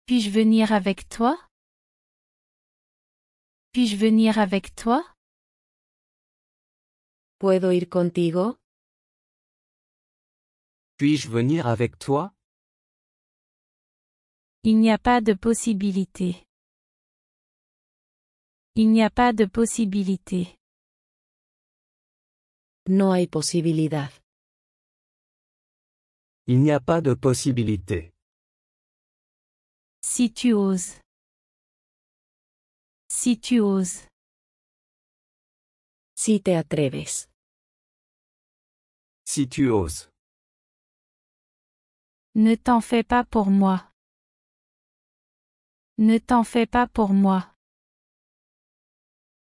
Puis-je venir avec toi? Puis-je venir avec toi? ¿Puedo ir contigo? Puis-je venir avec toi? Il n'y a pas de possibilité. Il n'y a pas de possibilité. No hay posibilidad. Il n'y a pas de possibilité. Si tu oses. Si tu oses. Si te atreves. Si tu oses. Ne t'en fais pas pour moi. Ne t'en fais pas pour moi.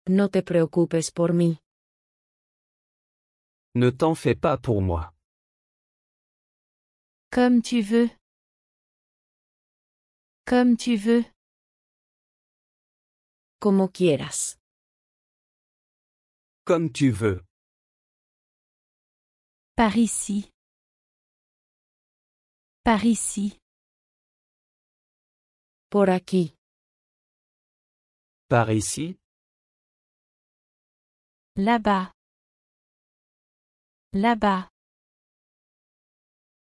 No te preocupes por mí. Ne t'en fais pas pour moi. Comme tu veux. Comme tu veux. Como quieras. Comme tu veux. Par ici. Par ici. Por aquí. Par ici. Là-bas. Là-bas.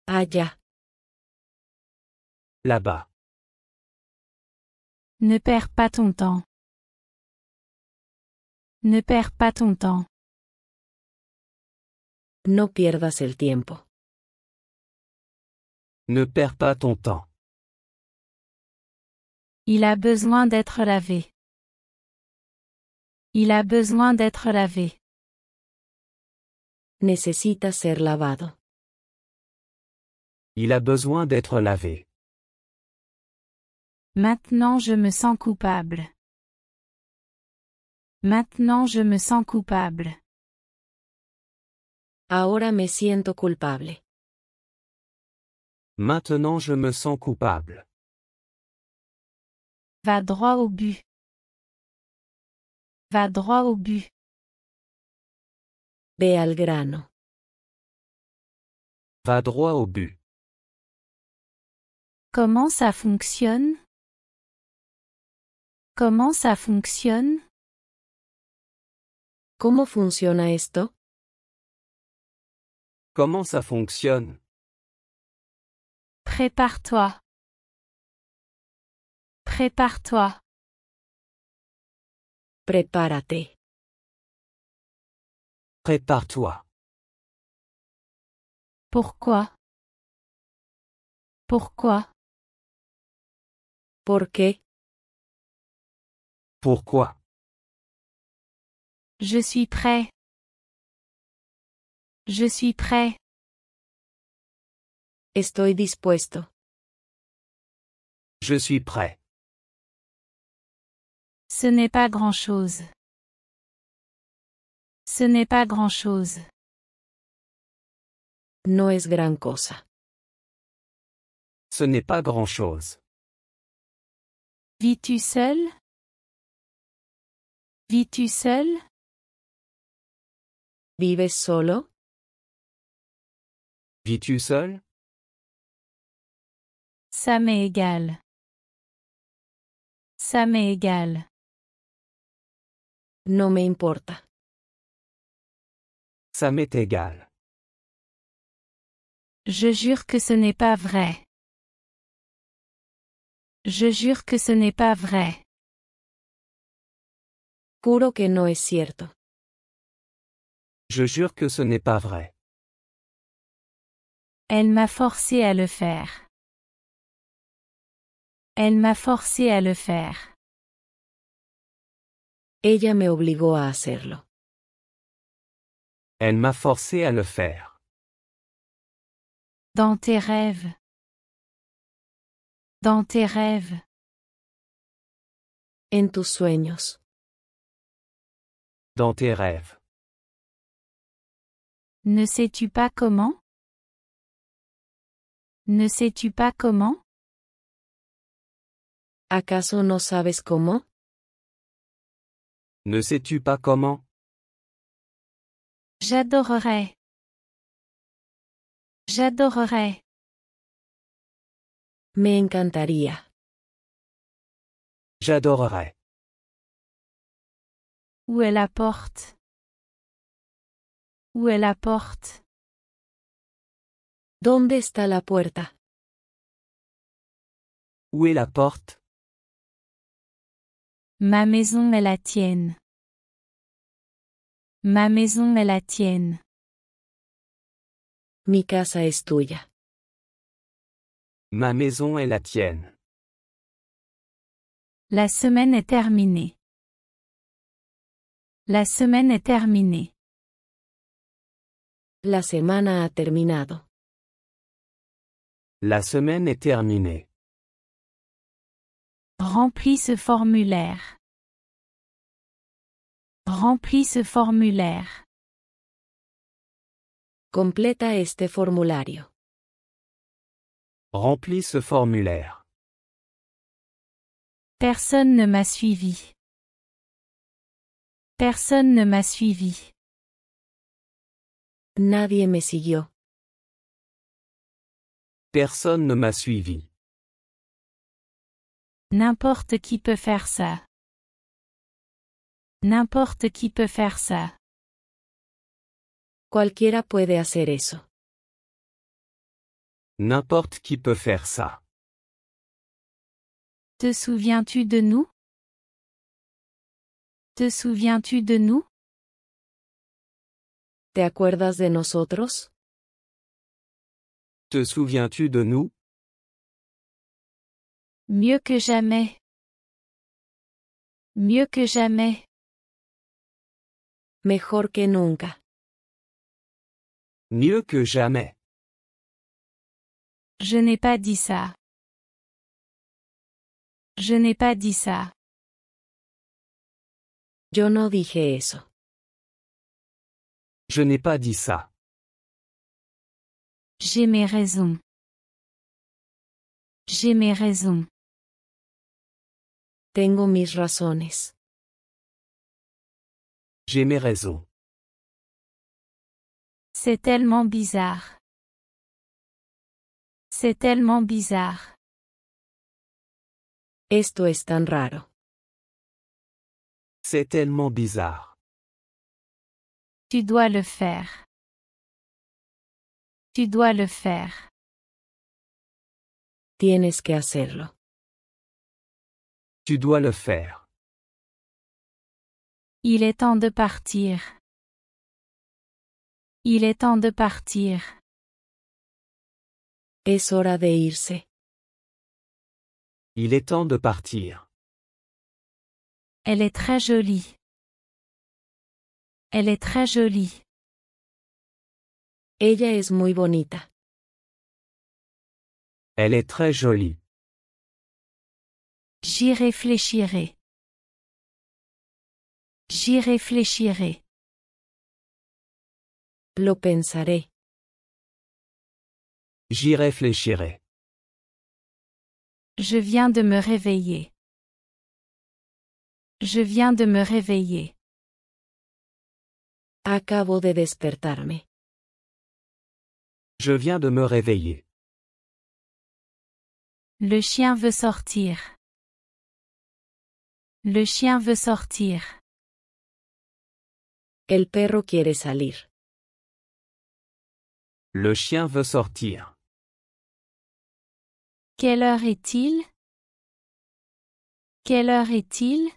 Allá. Là-bas. Ne perds pas ton temps. Ne perds pas ton temps. No pierdas el tiempo. Ne perds pas ton temps. Il a besoin d'être lavé. Il a besoin d'être lavé. Necesita ser lavado. Il a besoin d'être lavé. Maintenant je me sens coupable. Maintenant je me sens coupable. Ahora me siento culpable. Maintenant je me sens coupable. Va droit au but. Va droit au but. Ve al grano. Va droit au but. Comment ça fonctionne? Comment ça fonctionne? ¿Cómo funciona esto? Comment ça fonctionne? Prépare-toi. Prépare-toi. Prepárate. Prépare-toi. Pourquoi? Pourquoi? ¿Por qué? Pourquoi? Je suis prêt. Je suis prêt. Estoy dispuesto. Je suis prêt. Ce n'est pas grand-chose. Ce n'est pas grand-chose. No es gran cosa. Ce n'est pas grand-chose. Vis-tu seul? Vis-tu seul? ¿Vives solo? Vis-tu seul? Ça m'est égal. Ça m'est égal. No me importa. Ça m'est égal. Je jure que ce n'est pas vrai. Je jure que ce n'est pas vrai. Juro que no es cierto. Je jure que ce n'est pas vrai. Elle m'a forcé à le faire. Elle m'a forcé à le faire. Ella me obligó a hacerlo. Elle m'a forcé à le faire. Dans tes rêves. Dans tes rêves. En tus sueños. Dans tes rêves. Ne sais-tu pas comment? Ne sais-tu pas comment? ¿Acaso no sabes cómo? Ne sais-tu pas comment? J'adorerais. J'adorerais. Me encantaría. J'adorerais. Où est la porte? Où est la porte? ¿Dónde está la puerta? Où est la porte? Ma maison est la tienne. Ma maison est la tienne. Mi casa es tuya. Ma maison est la tienne. La semaine est terminée. La semaine est terminée. La semana ha terminado. La semaine est terminée. Remplis ce formulaire. Remplis ce formulaire. Completa este formulario. Remplis ce formulaire. Personne ne m'a suivi. Personne ne m'a suivi. Nadie me siguió. Personne ne m'a suivi. N'importe qui peut faire ça. N'importe qui peut faire ça. Cualquiera puede hacer eso. N'importe qui peut faire ça. Te souviens-tu de nous? Te souviens-tu de nous? ¿Te acuerdas de nosotros? Te souviens-tu de nous? Mieux que jamais. Mieux que jamais. Mejor que nunca. Mieux que jamais. Je n'ai pas dit ça. Je n'ai pas dit ça. Yo no dije eso. Je n'ai pas dit ça. J'ai mes raisons. J'ai mes raisons. Tengo mis razones. J'ai mes raisons. C'est tellement bizarre. C'est tellement bizarre. Esto es tan raro. C'est tellement bizarre. Tu dois le faire. Tu dois le faire. Tienes que hacerlo. Tu dois le faire. Il est temps de partir. Il est temps de partir. Es hora de irse. Il est temps de partir. Elle est très jolie. Elle est très jolie. Ella es muy bonita. Elle est très jolie. J'y réfléchirai. J'y réfléchirai. Lo pensaré. J'y réfléchirai. Je viens de me réveiller. Je viens de me réveiller. Acabo de despertarme. Je viens de me réveiller. Le chien veut sortir. Le chien veut sortir. El perro quiere salir. Le chien veut sortir. Quelle heure est-il? Quelle heure est-il?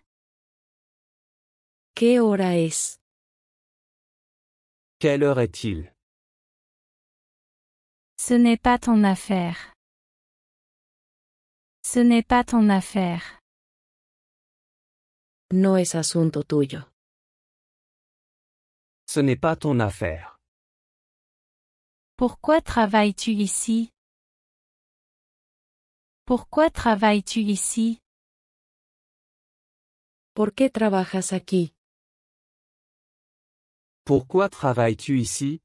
¿Qué hora es? Quelle heure est-il? Ce n'est pas ton affaire. Ce n'est pas ton affaire. No es asunto tuyo. Ce n'est pas ton affaire. Pourquoi travailles-tu ici? Pourquoi travailles-tu ici? ¿Por qué trabajas aquí? Pourquoi travailles-tu ici?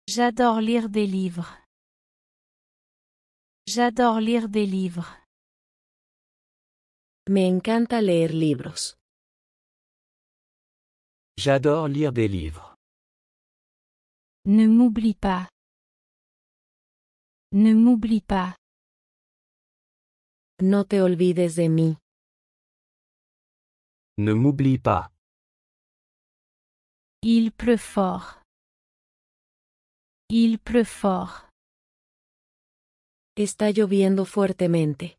J'adore lire des livres. J'adore lire des livres. Me encanta leer libros. J'adore lire des livres. Ne m'oublie pas. Ne m'oublie pas. No te olvides de mí. Ne m'oublie pas. Il pleut fort. Il pleut fort. Está lloviendo fuertemente.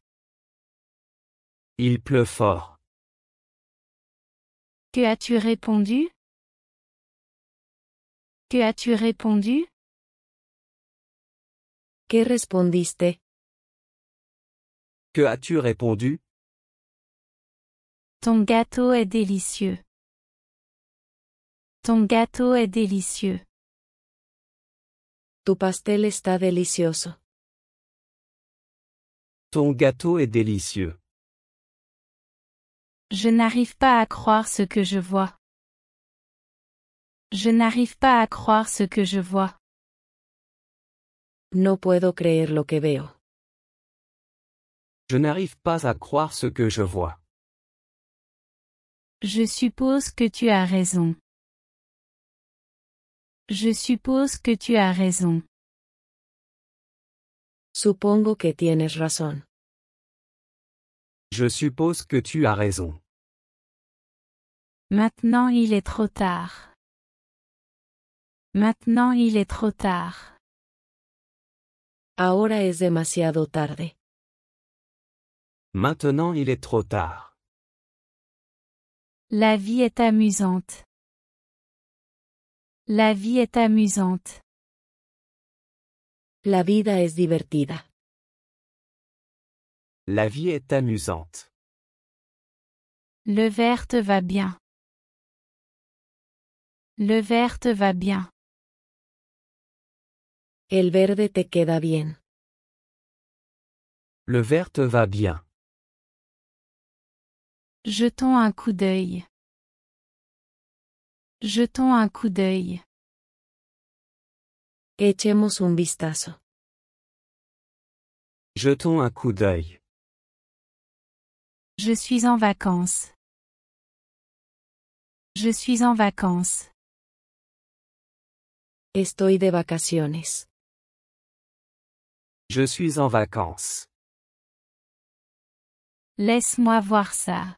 Il pleut fort. Que as-tu répondu? Que as-tu répondu? ¿Qué respondiste? Que as-tu répondu? Ton gâteau est délicieux. Ton gâteau est délicieux. Tu pastel está delicioso. Ton gâteau est délicieux. Je n'arrive pas à croire ce que je vois. Je n'arrive pas à croire ce que je vois. No puedo creer lo que veo. Je n'arrive pas à croire ce que je vois. Je suppose que tu as raison. Je suppose que tu as raison. Supongo que tienes razón. Je suppose que tu as raison. Maintenant il est trop tard. Maintenant il est trop tard. Ahora es demasiado tarde. Maintenant il est trop tard. La vie est amusante. La vie est amusante. La vida es divertida. La vie est amusante. Le verre te va bien. Le verre te va bien. El verde te queda bien. Le vert te va bien. Jetons un coup d'œil. Jetons un coup d'œil. Echemos un vistazo. Jetons un coup d'œil. Je suis en vacances. Je suis en vacances. Estoy de vacaciones. Je suis en vacances. Laisse-moi voir ça.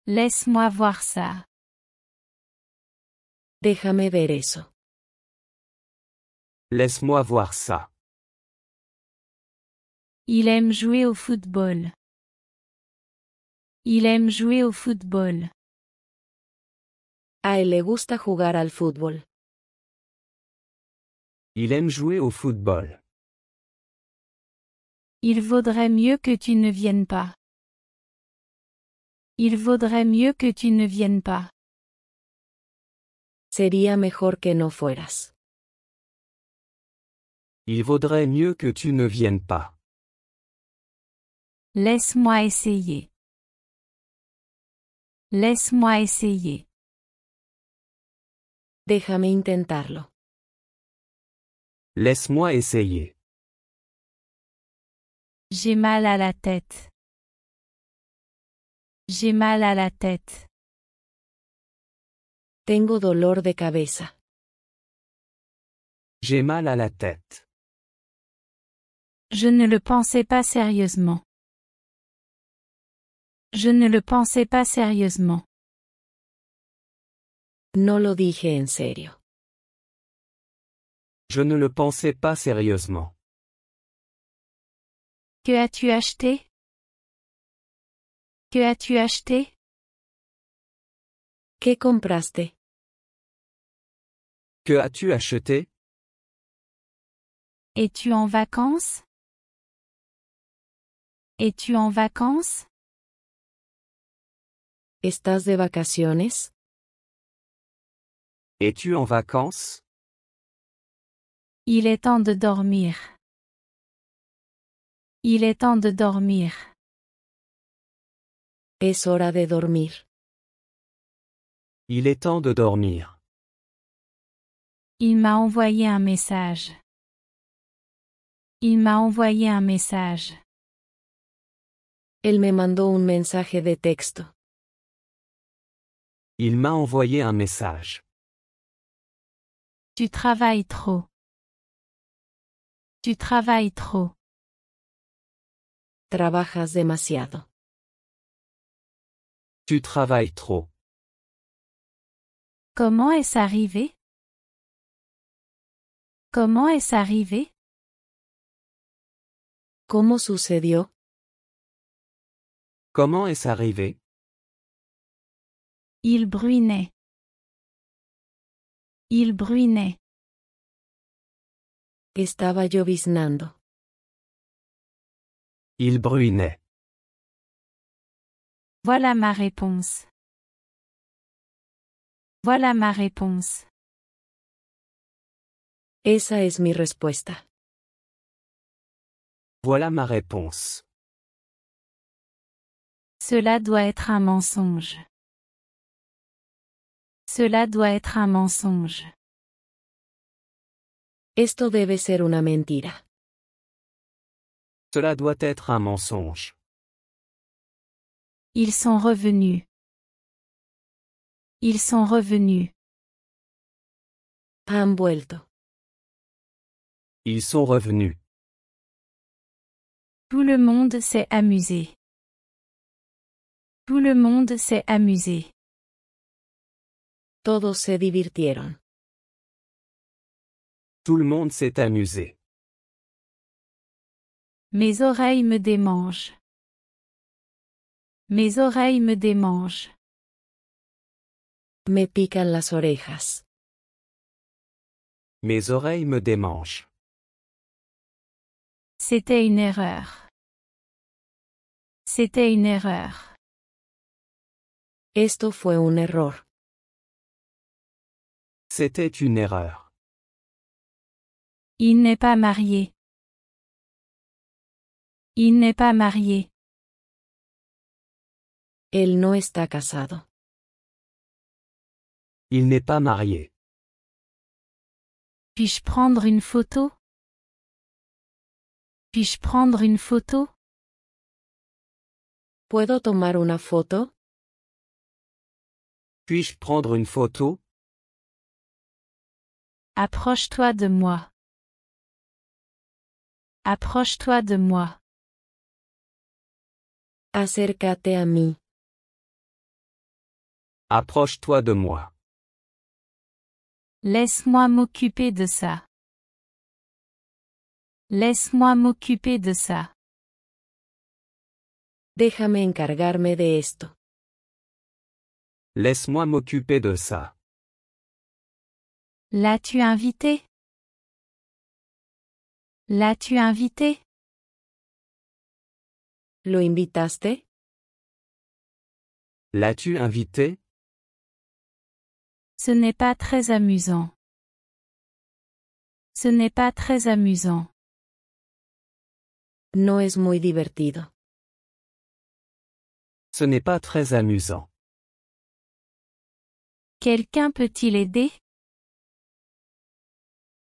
Laisse-moi voir ça. Déjame ver eso. Laisse-moi voir ça. Il aime jouer au football. Il aime jouer au football. A él le gusta jugar al fútbol. Il aime jouer au football. Il vaudrait mieux que tu ne viennes pas. Il vaudrait mieux que tu ne viennes pas. Sería mejor que no fueras. Il vaudrait mieux que tu ne viennes pas. Laisse-moi essayer. Laisse-moi essayer. Déjame intentarlo. Laisse-moi essayer. J'ai mal à la tête. J'ai mal à la tête. Tengo dolor de cabeza. J'ai mal à la tête. Je ne le pensais pas sérieusement. Je ne le pensais pas sérieusement. No lo dije en serio. Je ne le pensais pas sérieusement. Que as-tu acheté? Que as-tu acheté? ¿Qué compraste? Que as-tu acheté? Es-tu en vacances? Es-tu en vacances? ¿Estás de vacaciones? Es-tu en vacances? Il est temps de dormir. Il est temps de dormir. Es hora de dormir. Il est temps de dormir. Il m'a envoyé un message. Il m'a envoyé un message. Él me mandó un mensaje de texto. Il m'a envoyé un message. Tu travailles trop. Tu travailles trop. Trabajas demasiado. Tu travailles trop. Comment est-ce arrivé? Comment est-ce arrivé? ¿Cómo sucedió? Comment est-ce arrivé? Il bruinait. Il bruinait. Estaba lloviznando. Il bruinait. Voilà ma réponse. Voilà ma réponse. Esa es mi respuesta. Voilà ma réponse. Cela doit être un mensonge. Cela doit être un mensonge. Esto debe ser una mentira. Cela doit être un mensonge. Ils sont revenus. Ils sont revenus. Han vuelto. Ils sont revenus. Tout le monde s'est amusé. Tout le monde s'est amusé. Todos se divirtieron. Tout le monde s'est amusé. Mes oreilles me démangent. Mes oreilles me démangent. Me pican las orejas. Mes oreilles me démangent. C'était une erreur. C'était une erreur. Esto fue un error. C'était une erreur. Il n'est pas marié. Il n'est pas marié. Él no está casado. Il n'est pas marié. Puis-je prendre une photo? Puis-je prendre une photo? ¿Puedo tomar una foto? Puis-je prendre une photo? Approche-toi de moi. Approche-toi de moi. Acércate a mí. Approche-toi de moi. Laisse-moi m'occuper de ça. Laisse-moi m'occuper de ça. Déjame encargarme de esto. Laisse-moi m'occuper de ça. L'as-tu invité? L'as-tu invité? ¿Lo invitaste? L'as-tu invité? Ce n'est pas très amusant. Ce n'est pas très amusant. No es muy divertido. Ce n'est pas très amusant. Quelqu'un peut-il aider?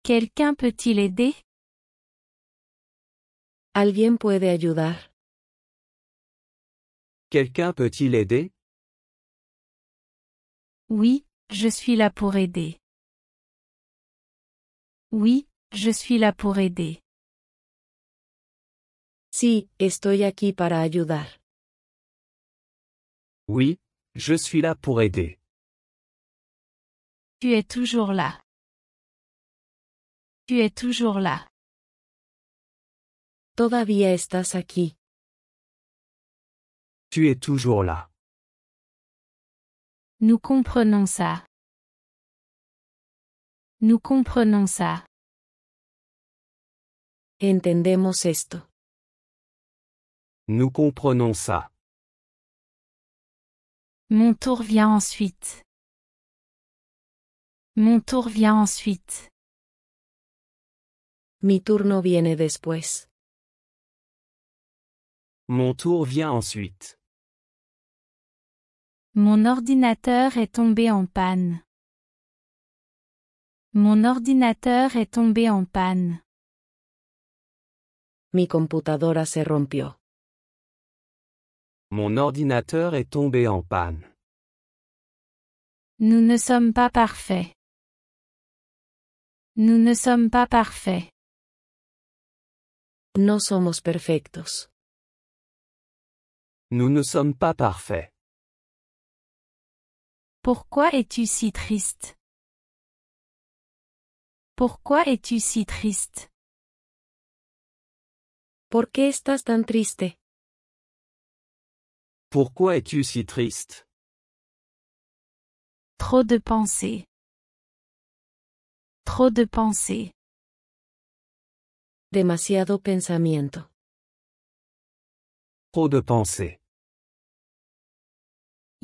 Quelqu'un peut-il aider? ¿Alguien puede ayudar? Quelqu'un peut-il aider? Oui, je suis là pour aider. Oui, je suis là pour aider. Sí, estoy aquí para ayudar. Oui, je suis là pour aider. Tu es toujours là. Tu es toujours là. Todavía estás aquí. Tu es toujours là. Nous comprenons ça. Nous comprenons ça. Entendemos esto. Nous comprenons ça. Mon tour vient ensuite. Mon tour vient ensuite. Mi turno viene después. Mon tour vient ensuite. Mon ordinateur est tombé en panne. Mon ordinateur est tombé en panne. Mi computadora se rompió. Mon ordinateur est tombé en panne. Nous ne sommes pas parfaits. Nous ne sommes pas parfaits. No somos perfectos. Nous ne sommes pas parfaits. Pourquoi es-tu si triste? Pourquoi es-tu si triste? ¿Por qué estás tan triste? Pourquoi es-tu si triste? Trop de pensées. Trop de pensées. Demasiado pensamiento. Trop de pensées.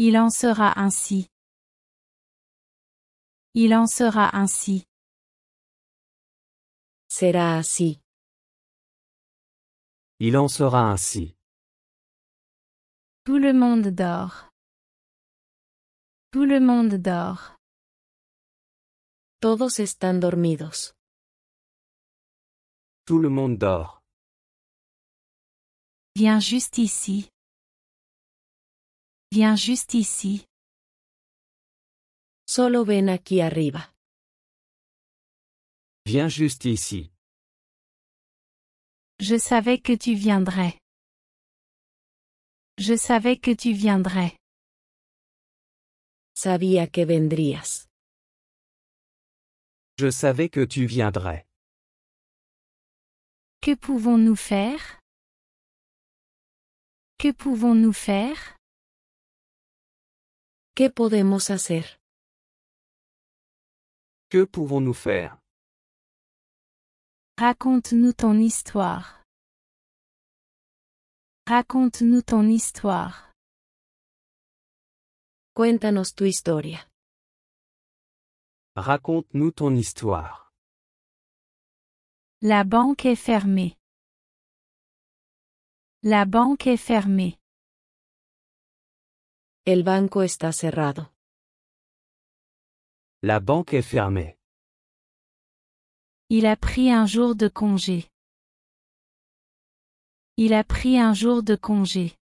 Il en sera ainsi. Il en sera ainsi. Será así. Il en sera ainsi. Tout le monde dort. Tout le monde dort. Todos están dormidos. Tout le monde dort. Viens juste ici. Viens juste ici. Solo ven aquí arriba. Viens juste ici. Je savais que tu viendrais. Je savais que tu viendrais. Sabía que vendrías. Je savais que tu viendrais. Que pouvons-nous faire? Que pouvons-nous faire? ¿Qué podemos hacer? Que pouvons-nous faire? Raconte-nous ton histoire. Raconte-nous ton histoire. Cuéntanos tu historia. Raconte-nous ton histoire. La banque est fermée. La banque est fermée. El banco está cerrado. La banque est fermée. Il a pris un jour de congé. Il a pris un jour de congé.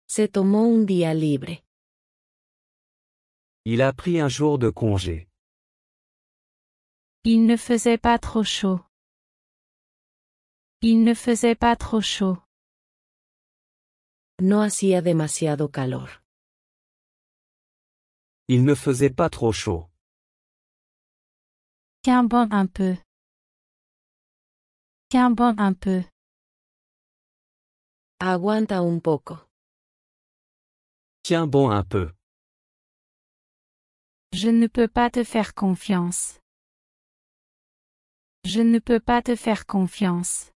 Se tomó un día libre. Il a pris un jour de congé. Il ne faisait pas trop chaud. Il ne faisait pas trop chaud. No hacía demasiado calor. Il ne faisait pas trop chaud. Tiens bon un peu. Tiens bon un peu. Aguanta un poco. Tiens bon un peu. Je ne peux pas te faire confiance. Je ne peux pas te faire confiance.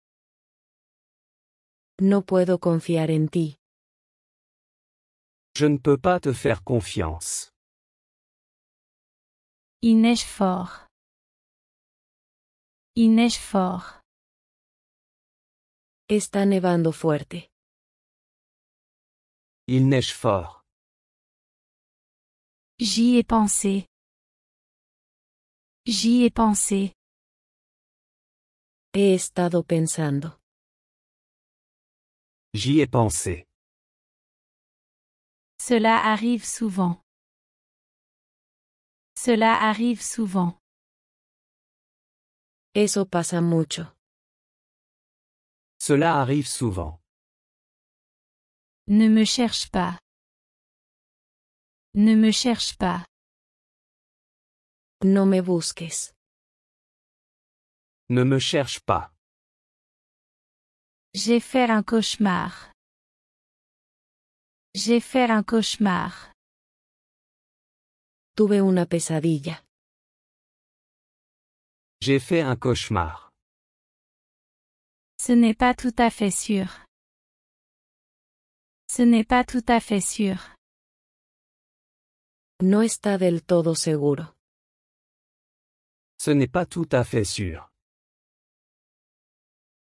No puedo confiar en ti. Je ne peux pas te faire confiance. Il neige fort. Il neige fort. Está nevando fuerte. Il neige fort. J'y ai pensé. J'y ai pensé. He estado pensando. J'y ai pensé. Cela arrive souvent. Cela arrive souvent. Eso pasa mucho. Cela arrive souvent. Ne me cherche pas. Ne me cherche pas. No me busques. Ne me cherche pas. J'ai fait un cauchemar. J'ai fait un cauchemar. Tuve una pesadilla. J'ai fait un cauchemar. Ce n'est pas tout à fait sûr. Ce n'est pas tout à fait sûr. No está del todo seguro. Ce n'est pas tout à fait sûr.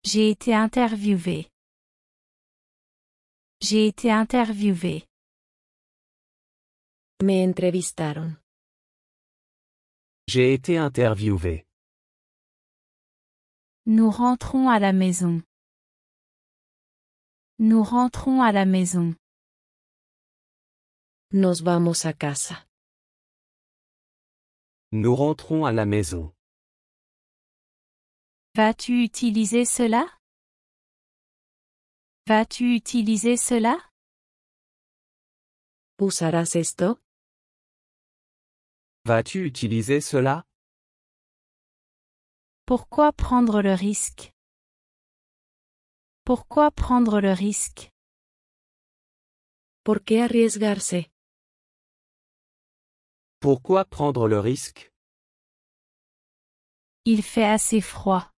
J'ai été interviewé. J'ai été interviewé. Me entrevistaron. J'ai été interviewé. Nous rentrons à la maison. Nous rentrons à la maison. Nos vamos a casa. Nous rentrons à la maison. Vas-tu utiliser cela? Vas-tu utiliser cela? ¿Usarás esto? Vas-tu utiliser cela? Pourquoi prendre le risque? Pourquoi prendre le risque? ¿Por qué arriesgarse? Pourquoi prendre le risque? Il fait assez froid.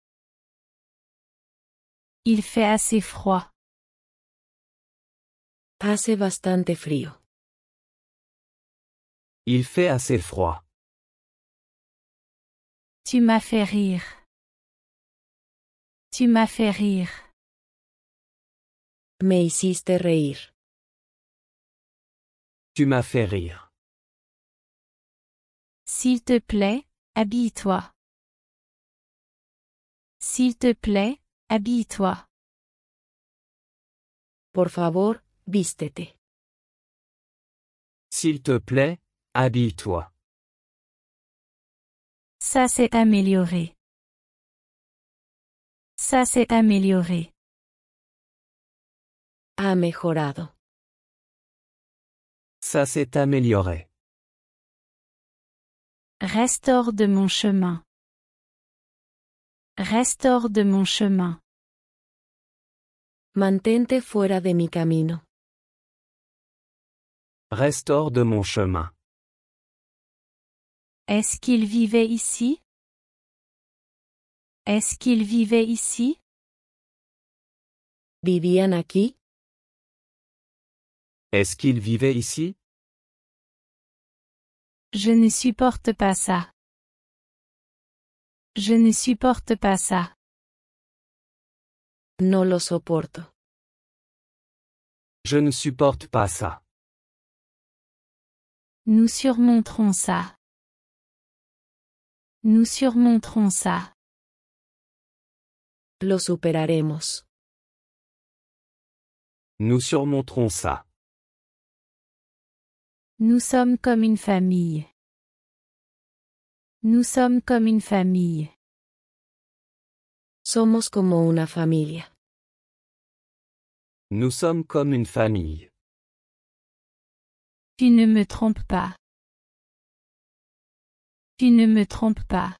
Il fait assez froid. Hace bastante frío. Il fait assez froid. Tu m'as fait rire. Tu m'as fait rire. Me hiciste reír. Tu m'as fait rire. S'il te plaît, habille-toi. S'il te plaît, habille-toi. Por favor, vístete. S'il te plaît, habille-toi. Ça s'est amélioré. Ça s'est amélioré. Ha mejorado. Ça s'est amélioré. Reste hors de mon chemin. Reste hors de mon chemin. Mantente fuera de mi camino. Reste hors de mon chemin. Est-ce qu'il vivait ici? Est-ce qu'il vivait ici? ¿Vivían aquí? Est-ce qu'il vivait ici? Je ne supporte pas ça. Je ne supporte pas ça. No lo soporto. Je ne supporte pas ça. Nous surmonterons ça. Nous surmonterons ça. Lo superaremos. Nous surmonterons ça. Nous sommes comme une famille. Nous sommes comme une famille. Somos como una familia. Nous sommes comme une famille. Tu ne me trompes pas. Tu ne me trompes pas.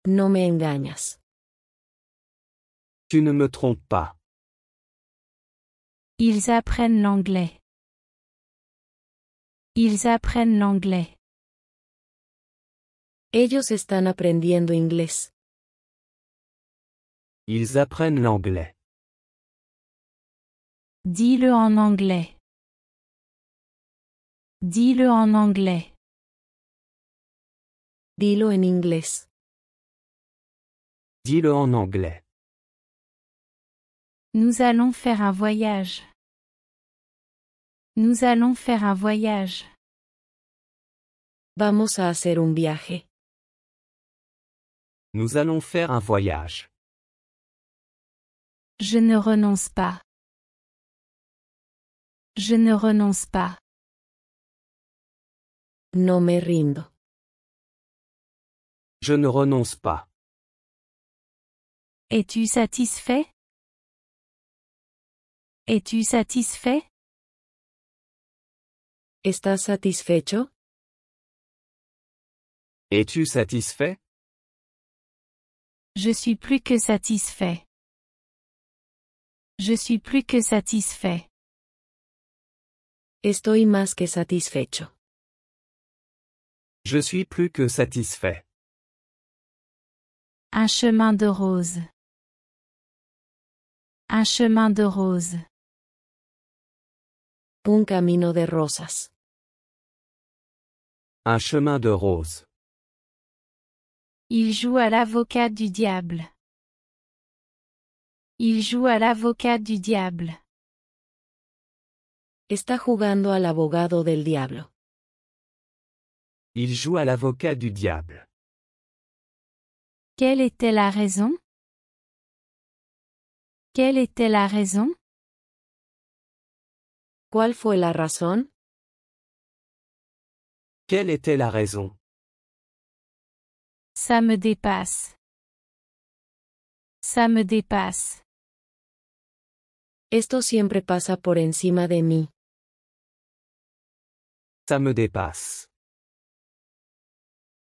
No me engañas. Tu ne me trompes pas. Ils apprennent l'anglais. Ils apprennent l'anglais. Ellos están aprendiendo inglés. Ils apprennent l'anglais. Dis-le en anglais. Dis-le en anglais. Dilo en inglés. Dis-le en anglais. Nous allons faire un voyage. Nous allons faire un voyage. Vamos a hacer un viaje. Nous allons faire un voyage. Je ne renonce pas. Je ne renonce pas. No me rindo. Je ne renonce pas. Es-tu satisfait? Es-tu satisfait? ¿Estás satisfecho? Es-tu satisfait? Je suis plus que satisfait. Je suis plus que satisfait. Estoy más que satisfecho. Je suis plus que satisfait. Un chemin de rose. Un chemin de rose. Un camino de rosas. Un chemin de rose. Il joue à l'avocat du diable. Il joue à l'avocat du diable. Está jugando al abogado del diablo. Il joue à l'avocat du diable. Quelle était la raison? Quelle était la raison? ¿Cuál fue la razón? Quelle était la raison? Ça me dépasse. Ça me dépasse. Esto siempre pasa por encima de mí. Ça me dépasse.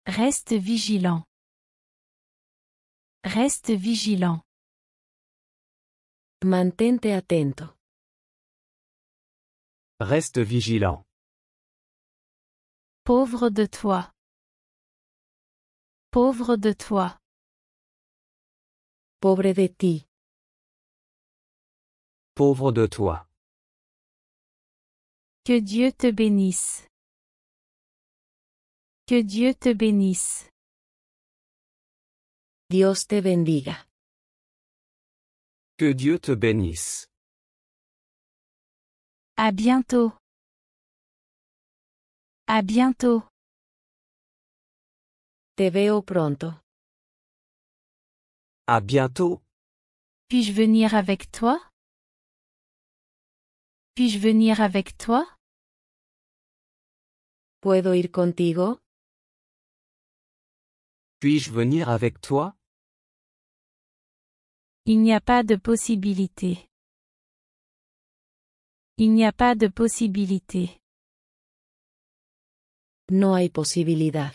Reste vigilant. Reste vigilant. Mantente atento. Reste vigilant. Pauvre de toi. Pauvre de toi. Pobre de ti. Pauvre de toi. Que Dieu te bénisse. Que Dieu te bénisse. Dios te bendiga. Que Dieu te bénisse. À bientôt. À bientôt. Te veo pronto. À bientôt. Puis-je venir avec toi? Puis-je venir avec toi? ¿Puedo ir contigo? Puis-je venir avec toi? Il n'y a pas de possibilité. Il n'y a pas de possibilité. No hay posibilidad.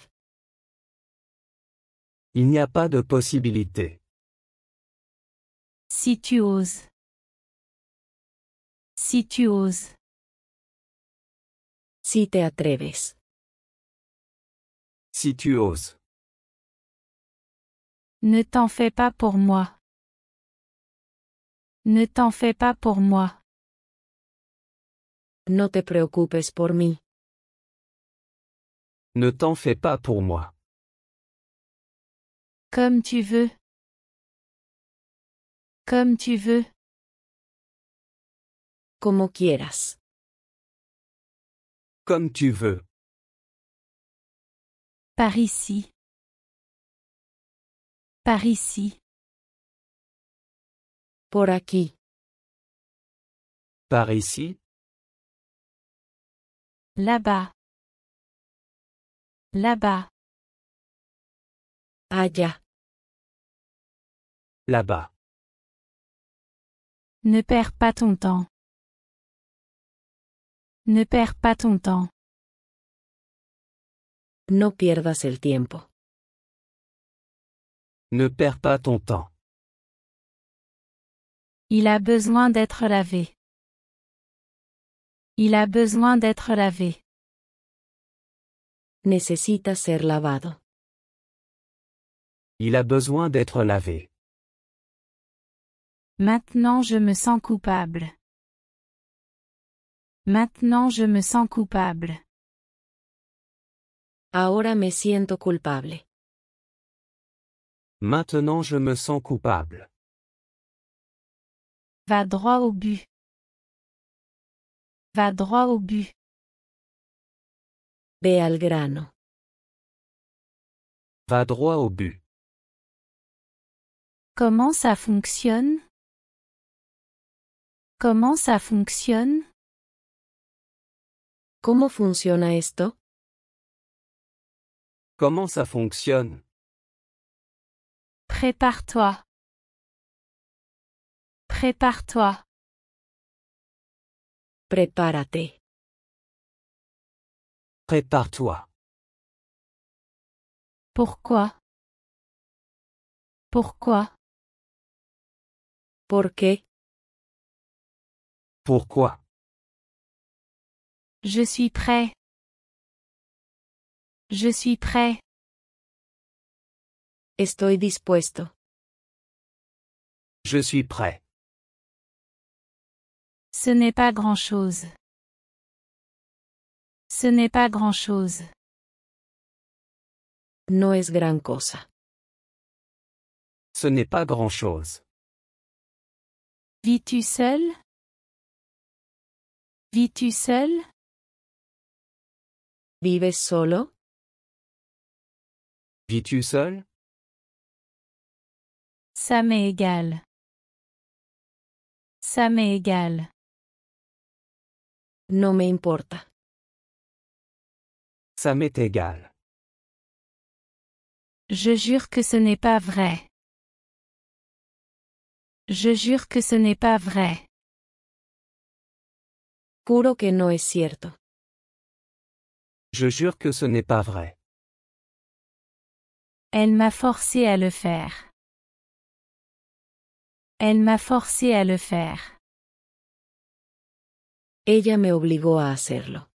Il n'y a pas de possibilité. Si tu oses. Si tu oses. Si te atreves. Si tu oses. Ne t'en fais pas pour moi. Ne t'en fais pas pour moi. No te preocupes por mí. Ne t'en fais pas pour moi. Comme tu veux. Comme tu veux. Como quieras. Comme tu veux. Par ici. Par ici. Por aquí. Par ici. Là-bas. Là-bas. Allá. Là-bas. Ne perds pas ton temps. Ne perds pas ton temps. No pierdas el tiempo. Ne perds pas ton temps. Il a besoin d'être lavé. Il a besoin d'être lavé. Necesita ser lavado. Il a besoin d'être lavé. Maintenant je me sens coupable. Maintenant je me sens coupable. Ahora me siento culpable. Maintenant je me sens coupable. Va droit au but. Va droit au but. Ve al grano. Va droit au but. Comment ça fonctionne? Comment ça fonctionne? ¿Cómo funciona esto? Comment ça fonctionne? Prépare-toi. Prépare-toi. Prepárate. Prépare-toi. Pourquoi? Pourquoi? ¿Por qué? Pourquoi? Je suis prêt. Je suis prêt. Estoy dispuesto. Je suis prêt. Ce n'est pas grand-chose. Ce n'est pas grand-chose. No es gran cosa. Ce n'est pas grand-chose. Vis-tu seul? Vis-tu seul? ¿Vives solo? Vis-tu seul? Ça m'est égal. Ça m'est égal. No me importa. Ça m'est égal. Je jure que ce n'est pas vrai. Je jure que ce n'est pas vrai. Juro que no es cierto. Je jure que ce n'est pas vrai. Elle m'a forcé à le faire. Elle m'a forcé à le faire. Ella me obligó a hacerlo.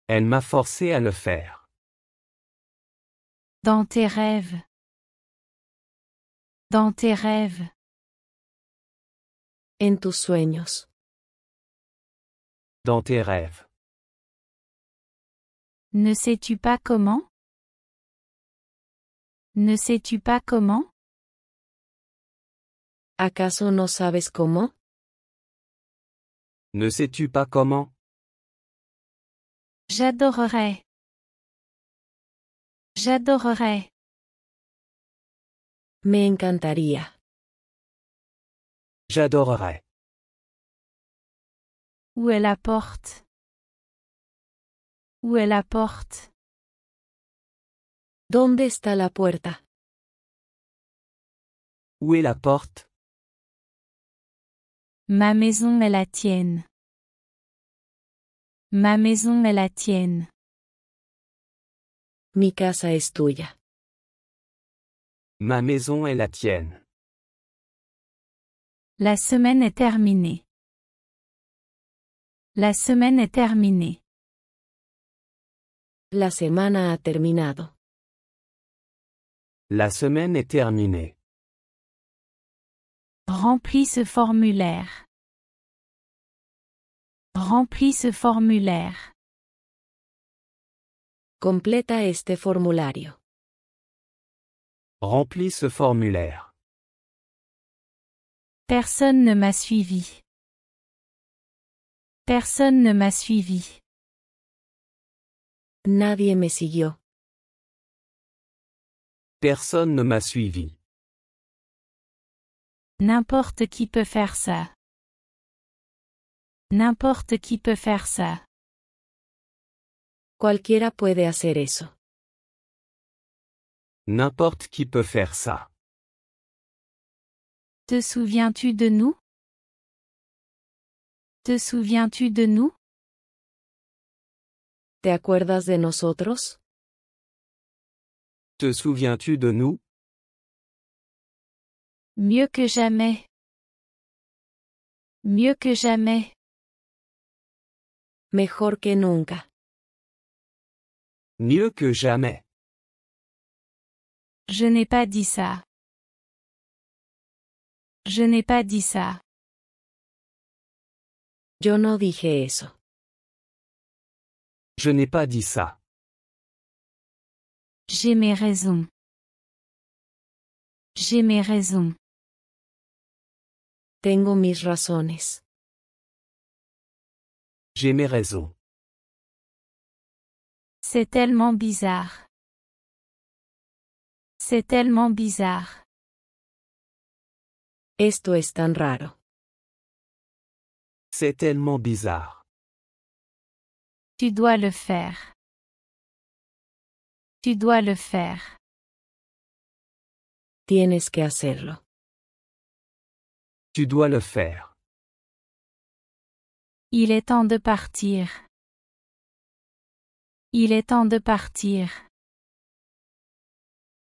Elle m'a forcé à le faire. Dans tes rêves. Dans tes rêves. En tus sueños. Dans tes rêves. Ne sais-tu pas comment? Ne sais-tu pas comment? ¿Acaso no sabes cómo? Ne sais-tu pas comment? J'adorerais. J'adorerais. Me encantaría. J'adorerais. Où est la porte? Où est la porte? ¿Dónde está la puerta? Où est la porte? Ma maison est la tienne. Ma maison est la tienne. Mi casa es tuya. Ma maison est la tienne. La semaine est terminée. La semaine est terminée. La semana ha terminado. La semaine est terminée. Remplis ce formulaire. Remplis ce formulaire. Completa este formulario. Remplis ce formulaire. Personne ne m'a suivi. Personne ne m'a suivi. Nadie me siguió. Personne ne m'a suivi. N'importe qui peut faire ça. N'importe qui peut faire ça. Cualquiera puede hacer eso. N'importe qui peut faire ça. Te souviens-tu de nous? Te souviens-tu de nous? ¿Te acuerdas de nosotros? Te souviens-tu de nous? Mieux que jamais. Mieux que jamais. Mejor que nunca. Mieux que jamais. Je n'ai pas dit ça. Je n'ai pas dit ça. Yo no dije eso. Je n'ai pas dit ça. J'ai mes raisons. J'ai mes raisons. Tengo mis razones. J'ai mes raisons. C'est tellement bizarre. C'est tellement bizarre. Esto es tan raro. C'est tellement bizarre. Tu dois le faire. Tu dois le faire. Tienes que hacerlo. Tu dois le faire. Il est temps de partir. Il est temps de partir.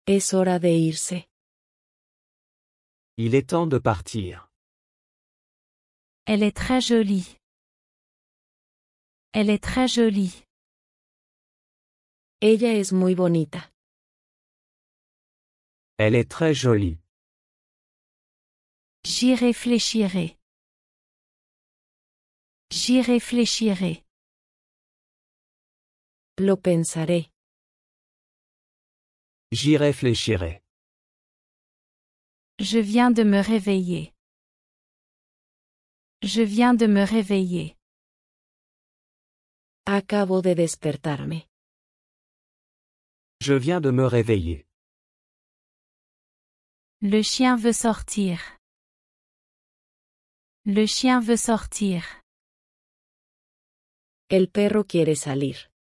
Es hora de irse. Il est temps de partir. Elle est très jolie. Elle est très jolie. Ella es muy bonita. Elle est très jolie. J'y réfléchirai. J'y réfléchirai. Lo pensaré. J'y réfléchirai. Je viens de me réveiller. Je viens de me réveiller. Acabo de despertarme. Je viens de me réveiller. Le chien veut sortir. Le chien veut sortir. El perro quiere salir.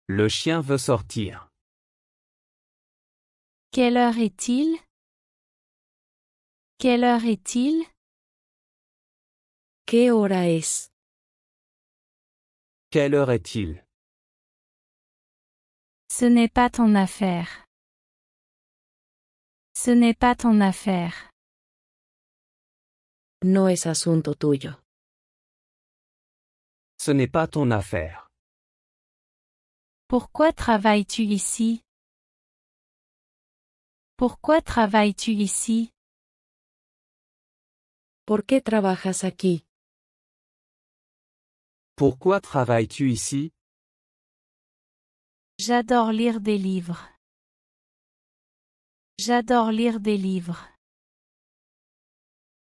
Le chien veut sortir. Quelle heure est-il? Quelle heure est-il? ¿Qué hora es? Quelle heure est-il? Ce n'est pas ton affaire. Ce n'est pas ton affaire. No es asunto tuyo. Ce n'est pas ton affaire. Pourquoi travailles-tu ici? Pourquoi travailles-tu ici? ¿Por qué trabajas aquí? Pourquoi travailles-tu ici? J'adore lire des livres. J'adore lire des livres.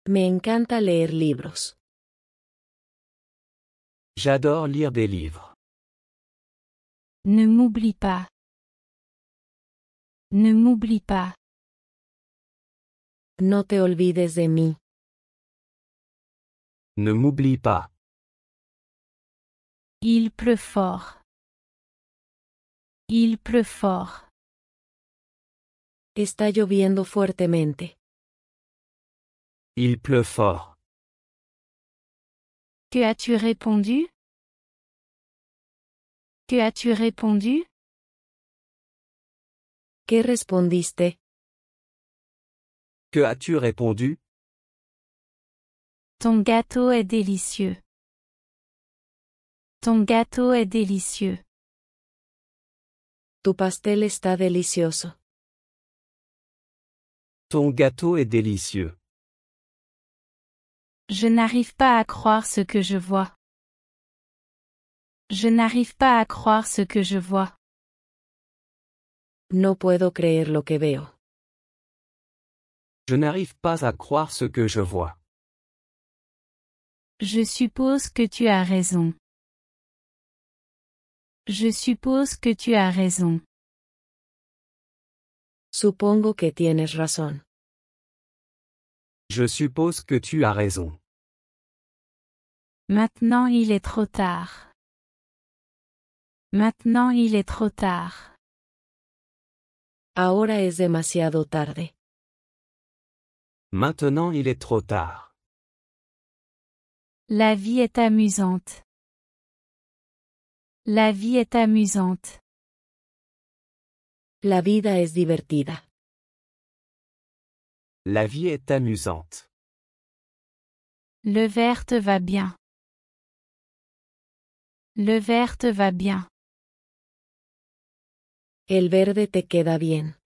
Me encanta leer libros. J'adore lire des livres. Ne m'oublie pas. Ne m'oublie pas. No te olvides de mí. Ne m'oublie pas. Il pleut fort. Il pleut fort. Está lloviendo fuertemente. Il pleut fort. Que as-tu répondu? Que as-tu répondu? ¿Qué respondiste? Que as-tu répondu? Ton gâteau est délicieux. Ton gâteau est délicieux. Tu pastel está delicioso. Ton gâteau est délicieux. Je n'arrive pas à croire ce que je vois. Je n'arrive pas à croire ce que je vois. No puedo creer lo que veo. Je n'arrive pas à croire ce que je vois. Je suppose que tu as raison. Je suppose que tu as raison. Supongo que tienes razón. Je suppose que tu as raison. Maintenant il est trop tard. Maintenant il est trop tard. Ahora es demasiado tarde. Maintenant il est trop tard. La vie est amusante. La vie est amusante. La vida es divertida. La vie est amusante. Le verre te va bien. Le verre te va bien. El verde te queda bien.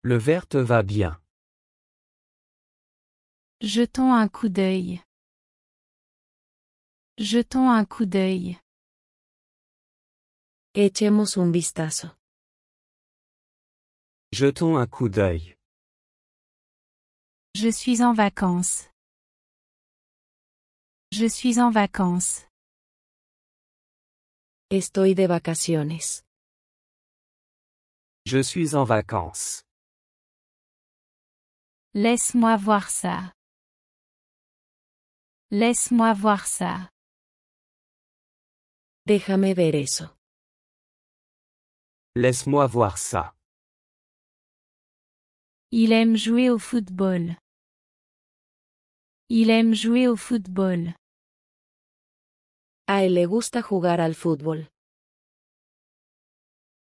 Le vert te va bien. Jetons un coup d'œil. Jetons un coup d'œil. Echemos un vistazo. Jetons un coup d'œil. Je suis en vacances. Je suis en vacances. Estoy de vacaciones. Je suis en vacances. Laisse-moi voir ça. Laisse-moi voir ça. Déjame ver eso. Laisse-moi voir ça. Il aime jouer au football. Il aime jouer au football. A él le gusta jugar al fútbol.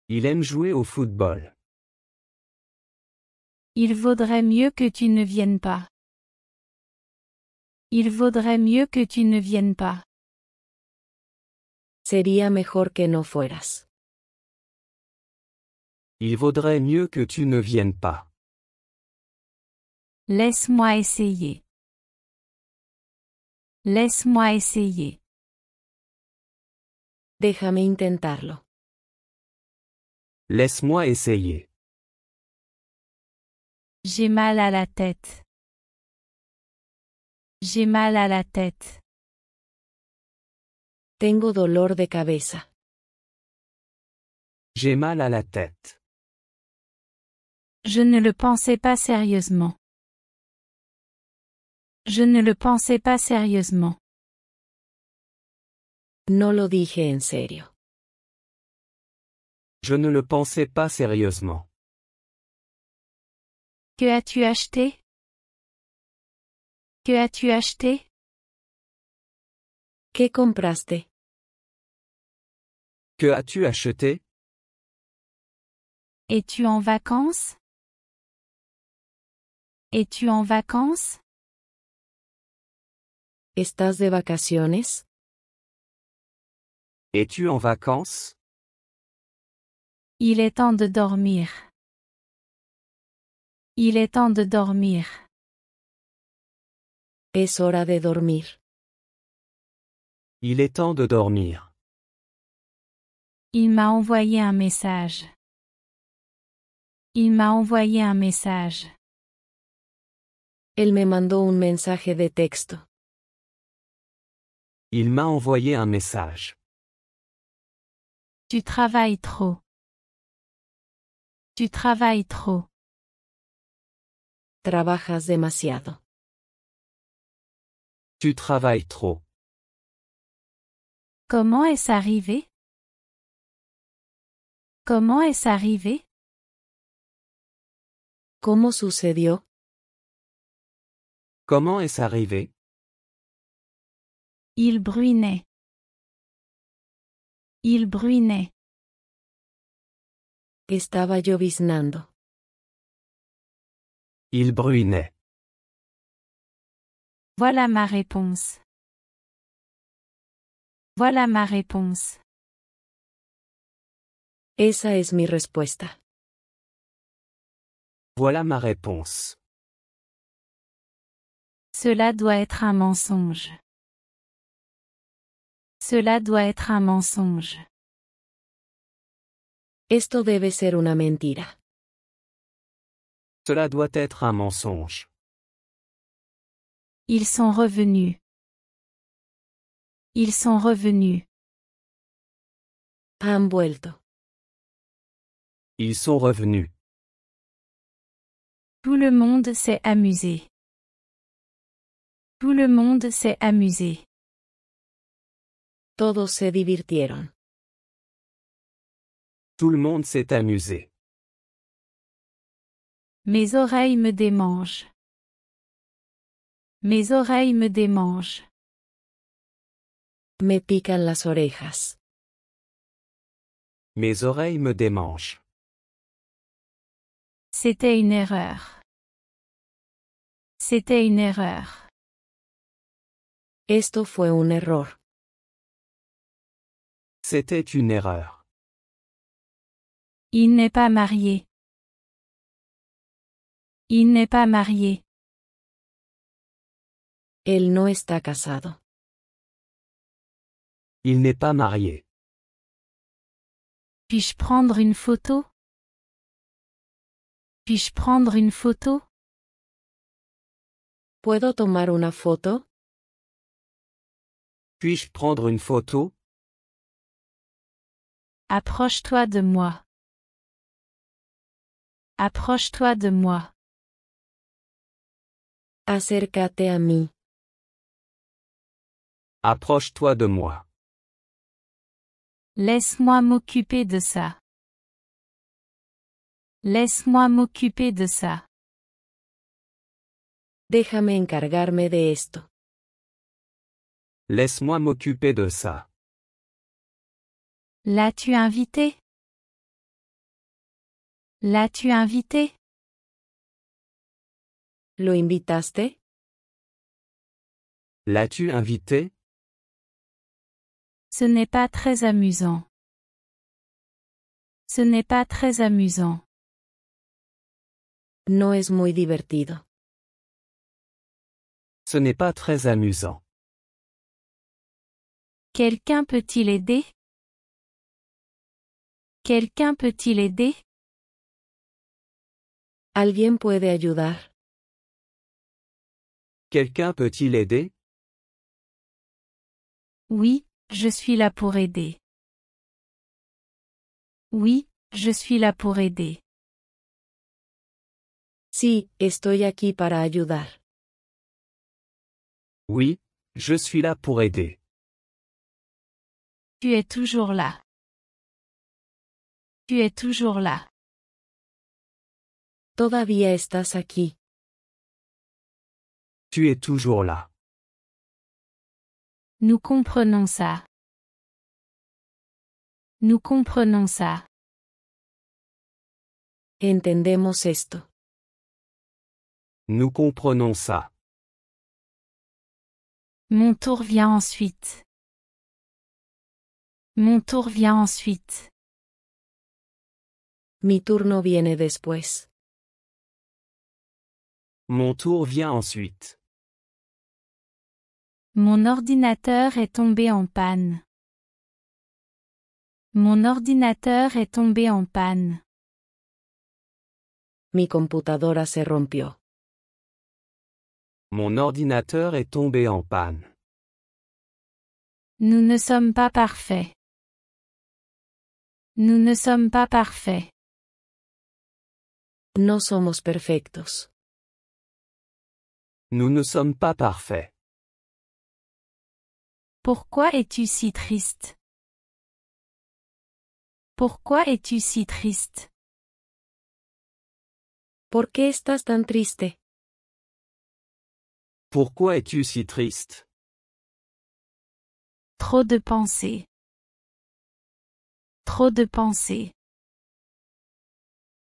Il aime jouer au football. Il vaudrait mieux que tu ne viennes pas. Il vaudrait mieux que tu ne viennes pas. Sería mejor que no fueras. Il vaudrait mieux que tu ne viennes pas. Laisse-moi essayer. Laisse-moi essayer. Déjame intentarlo. Laisse-moi essayer. J'ai mal à la tête. J'ai mal à la tête. Tengo dolor de cabeza. J'ai mal à la tête. Je ne le pensais pas sérieusement. Je ne le pensais pas sérieusement. No lo dije en serio. Je ne le pensais pas sérieusement. Que as-tu acheté? Que as-tu acheté? ¿Qué compraste? Que as-tu acheté? Es-tu en vacances? Es-tu en vacances? ¿Estás de vacaciones? Es-tu en vacances? Il est temps de dormir. Il est temps de dormir. Es hora de dormir. Il est temps de dormir. Il m'a envoyé un message. Il m'a envoyé un message. Él me mandó un mensaje de texto. Il m'a envoyé un message. Tu travailles trop. Tu travailles trop. Trabajas demasiado. Tu travailles trop. Comment est-ce arrivé? Comment est-ce arrivé? ¿Cómo sucedió? Comment est-ce arrivé? Il bruinait. Il bruinait. Estaba lloviznando. Il bruinait. Voilà ma réponse. Voilà ma réponse. Esa es mi respuesta. Voilà ma réponse. Cela doit être un mensonge. Cela doit être un mensonge. Esto debe ser una mentira. Cela doit être un mensonge. Ils sont revenus. Ils sont revenus. Han vuelto. Ils sont revenus. Tout le monde s'est amusé. Tout le monde s'est amusé. Todos se divirtieron. Tout le monde s'est amusé. Mes oreilles me démangent. Mes oreilles me démangent. Me pican las orejas. Mes oreilles me démangent. C'était une erreur. C'était une erreur. Esto fue un error. C'était une erreur. Il n'est pas marié. Il n'est pas marié. Él no está casado. Il n'est pas marié. Puis-je prendre une photo? Puis-je prendre une photo? ¿Puedo tomar una foto? Puis-je prendre une photo? Approche-toi de moi. Approche-toi de moi. Acércate a mí. Approche-toi de moi. Laisse-moi m'occuper de ça. Laisse-moi m'occuper de ça. Déjame encargarme de esto. Laisse-moi m'occuper de ça. L'as-tu invité? L'as-tu invité? ¿Lo invitaste? L'as-tu invité? Ce n'est pas très amusant. Ce n'est pas très amusant. No es muy divertido. Ce n'est pas très amusant. Quelqu'un peut-il aider? Quelqu'un peut-il aider? ¿Alguien puede ayudar? Quelqu'un peut-il aider? Oui, je suis là pour aider. Oui, je suis là pour aider. Sí, estoy aquí para ayudar. Oui, je suis là pour aider. Tu es toujours là. Tu es toujours là. Todavía estás aquí. Tu es toujours là. Nous comprenons ça. Nous comprenons ça. Entendemos esto. Nous comprenons ça. Mon tour vient ensuite. Mon tour vient ensuite. Mi turno viene después. Mon tour vient ensuite. Mon ordinateur est tombé en panne. Mon ordinateur est tombé en panne. Mi computadora se rompió. Mon ordinateur est tombé en panne. Nous ne sommes pas parfaits. Nous ne sommes pas parfaits. No somos perfectos. Nous ne sommes pas parfaits. Pourquoi es-tu si triste? Pourquoi es-tu si triste? ¿Por qué estás tan triste? Pourquoi es-tu si triste? Trop de pensées. Trop de pensées.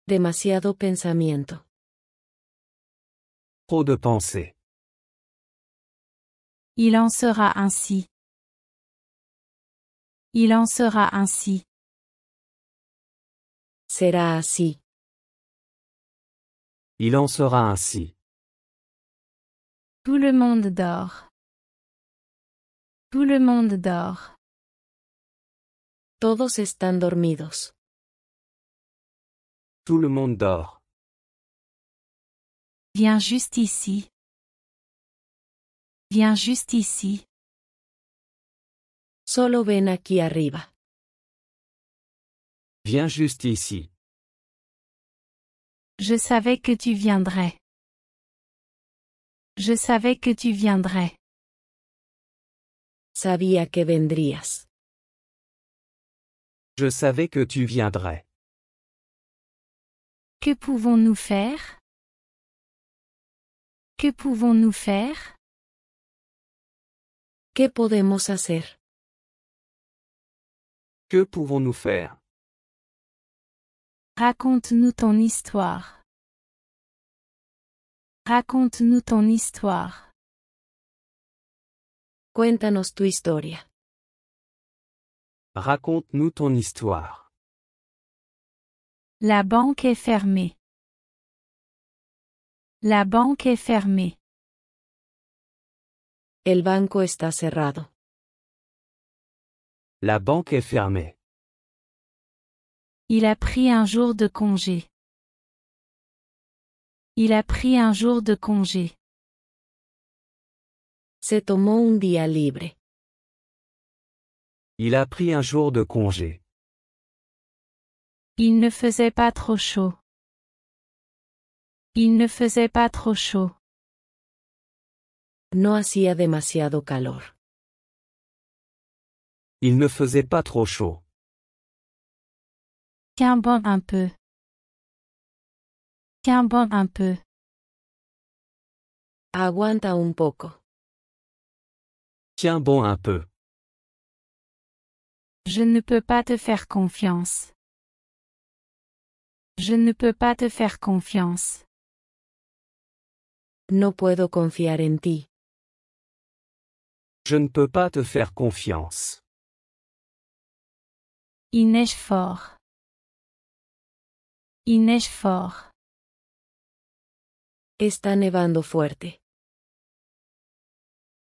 Demasiado pensamiento. Trop de pensées. Il en sera ainsi. Il en sera ainsi. Será así. Il en sera ainsi. Tout le monde dort. Tout le monde dort. Todos están dormidos. Tout le monde dort. Viens juste ici. Viens juste ici. Solo ven aquí arriba. Viens juste ici. Je savais que tu viendrais. Je savais que tu viendrais. Sabía que vendrías. Je savais que tu viendrais. Que pouvons-nous faire? Que pouvons-nous faire? ¿Qué podemos hacer? Que pouvons-nous faire? Raconte-nous ton histoire. Raconte-nous ton histoire. Cuéntanos tu historia. Raconte-nous ton histoire. La banque est fermée. La banque est fermée. El banco está cerrado. La banque est fermée. Il a pris un jour de congé. Il a pris un jour de congé. Se tomó un día libre. Il a pris un jour de congé. Il ne faisait pas trop chaud. Il ne faisait pas trop chaud. No hacía demasiado calor. Il ne faisait pas trop chaud. Qu'un bon un peu. Qu'un bon un peu. Aguanta un poco. Tiens bon un peu. Je ne peux pas te faire confiance. Je ne peux pas te faire confiance. No puedo confiar en ti. Je ne peux pas te faire confiance. Il neige fort. Il neige fort. Está nevando fuerte.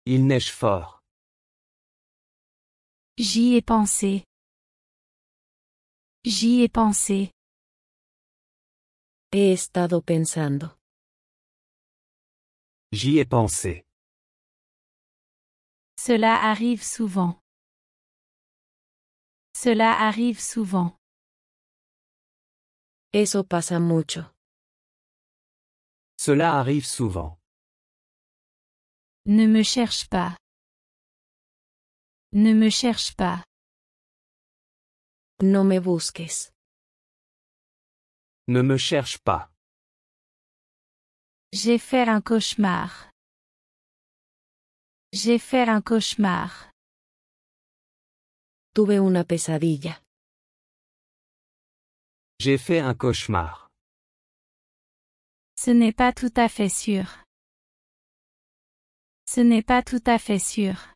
Il neige fort. J'y ai pensé. J'y ai pensé. He estado pensando. J'y ai pensé. Cela arrive souvent. Cela arrive souvent. Eso pasa mucho. Cela arrive souvent. Ne me cherche pas. Ne me cherche pas. No me busques. Ne me cherche pas. J'ai fait un cauchemar. J'ai fait un cauchemar. Tuve una pesadilla. J'ai fait un cauchemar. Ce n'est pas tout à fait sûr. Ce n'est pas tout à fait sûr.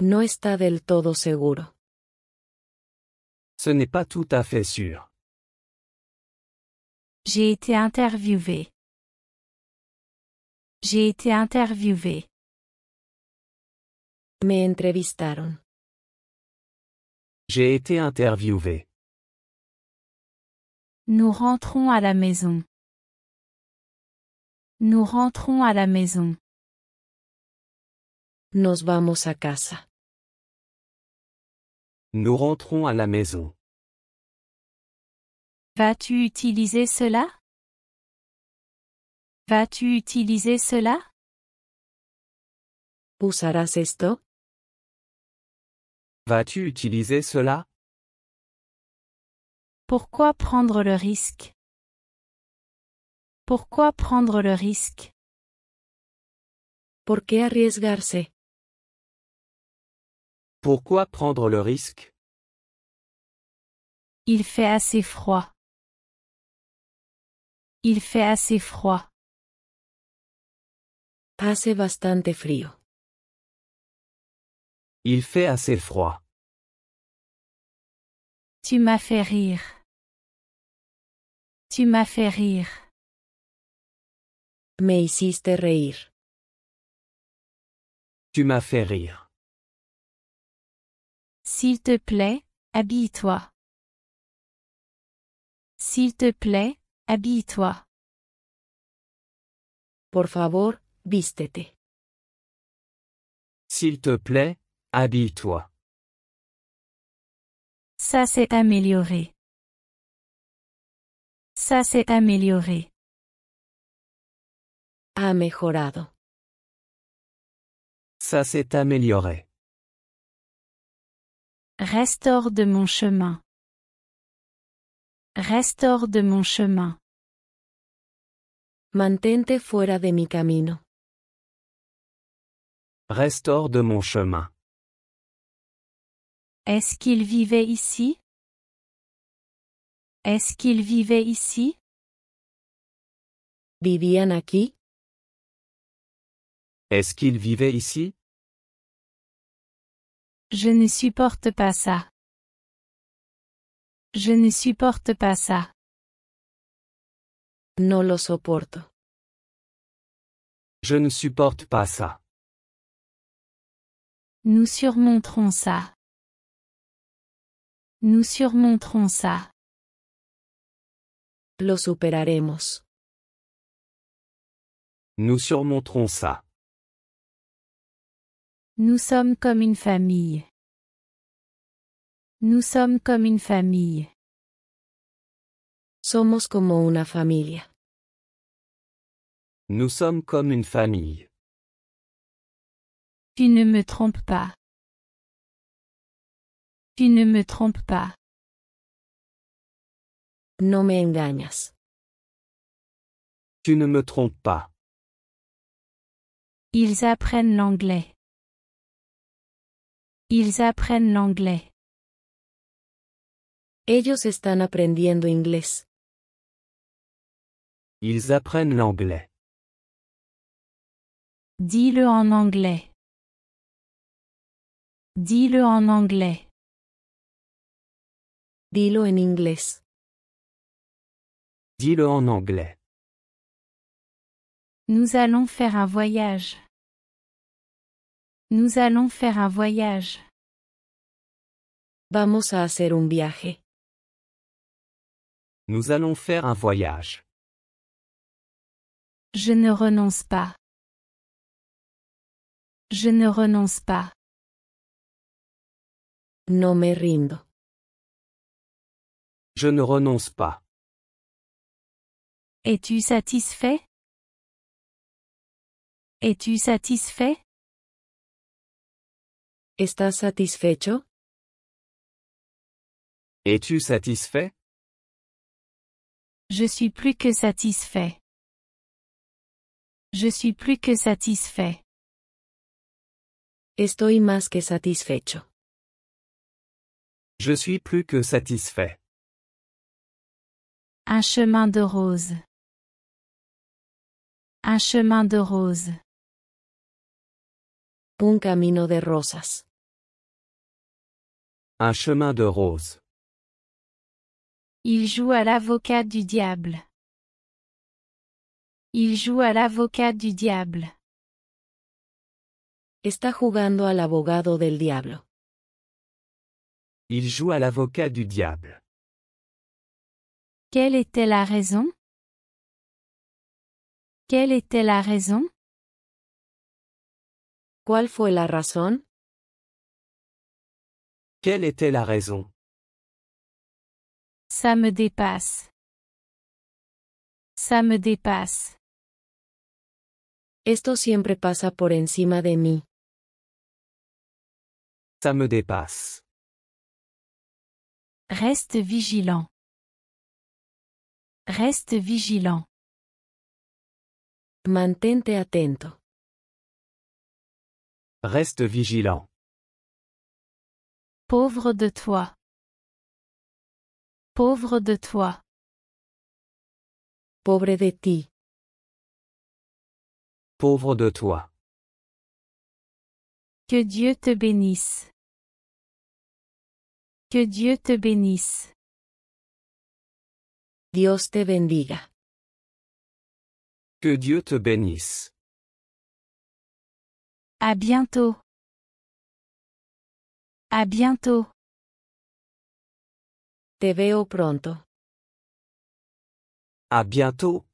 No está del todo seguro. Ce n'est pas tout à fait sûr. J'ai été interviewé. J'ai été interviewé. Me entrevistaron. J'ai été interviewé. Nous rentrons à la maison. Nous rentrons à la maison. Nos vamos a casa. Nous rentrons à la maison. Vas-tu utiliser cela? Vas-tu utiliser cela? ¿Usarás esto? Vas-tu utiliser cela? Pourquoi prendre le risque? Pourquoi prendre le risque? ¿Por qué arriesgarse? Pourquoi prendre le risque? Il fait assez froid. Il fait assez froid. Hace bastante frío. Il fait assez froid. Tu m'as fait rire. Tu m'as fait rire. Me hiciste reír. Tu m'as fait rire. S'il te plaît, habille-toi. S'il te plaît, habille-toi. Por favor, vístete. S'il te plaît, habille-toi. Ça s'est amélioré. Ça s'est amélioré. Ha mejorado. Ça s'est amélioré. Reste hors de mon chemin. Reste hors de mon chemin. Mantente fuera de mi camino. Reste hors de mon chemin. Est-ce qu'il vivait ici? Est-ce qu'il vivait ici? ¿Vivían aquí? Est-ce qu'il vivait ici? Je ne supporte pas ça. Je ne supporte pas ça. No lo soporto. Je ne supporte pas ça. Nous surmonterons ça. Nous surmonterons ça. Lo superaremos. Nous surmonterons ça. Nous sommes comme une famille. Nous sommes comme une famille. Somos como una familia. Nous sommes comme une famille. Tu ne me trompes pas. Tu ne me trompes pas. No me engañas. Tu ne me trompes pas. Ils apprennent l'anglais. Ils apprennent l'anglais. Ellos están aprendiendo inglés. Ils apprennent l'anglais. Dis-le en anglais. Dis-le en anglais. Dilo en inglés. Dis-le en anglais. Nous allons faire un voyage. Nous allons faire un voyage. Vamos a hacer un viaje. Nous allons faire un voyage. Je ne renonce pas. Je ne renonce pas. No me rindo. Je ne renonce pas. Es-tu satisfait? Es-tu satisfait? ¿Estás satisfecho? Es-tu satisfait? Je suis plus que satisfait. Je suis plus que satisfait. Estoy más que satisfecho. Je suis plus que satisfait. Un chemin de rose. Un chemin de rose. Un camino de rosas. Un chemin de rose. Il joue à l'avocat du diable. Il joue à l'avocat du diable. Está jugando al abogado del diablo. Il joue à l'avocat du diable. Quelle était la raison? Quelle était la raison? ¿Cuál fue la razón? Quelle était la raison? Ça me dépasse. Ça me dépasse. Esto siempre pasa por encima de mí. Ça me dépasse. Reste vigilant. Reste vigilant. Mantente atento. Reste vigilant. Pauvre de toi. Pauvre de toi. Pobre de ti. Pauvre de toi. Que Dieu te bénisse. Que Dieu te bénisse. Dios te bendiga. Que Dieu te bénisse. À bientôt. À bientôt. Te veo pronto. À bientôt.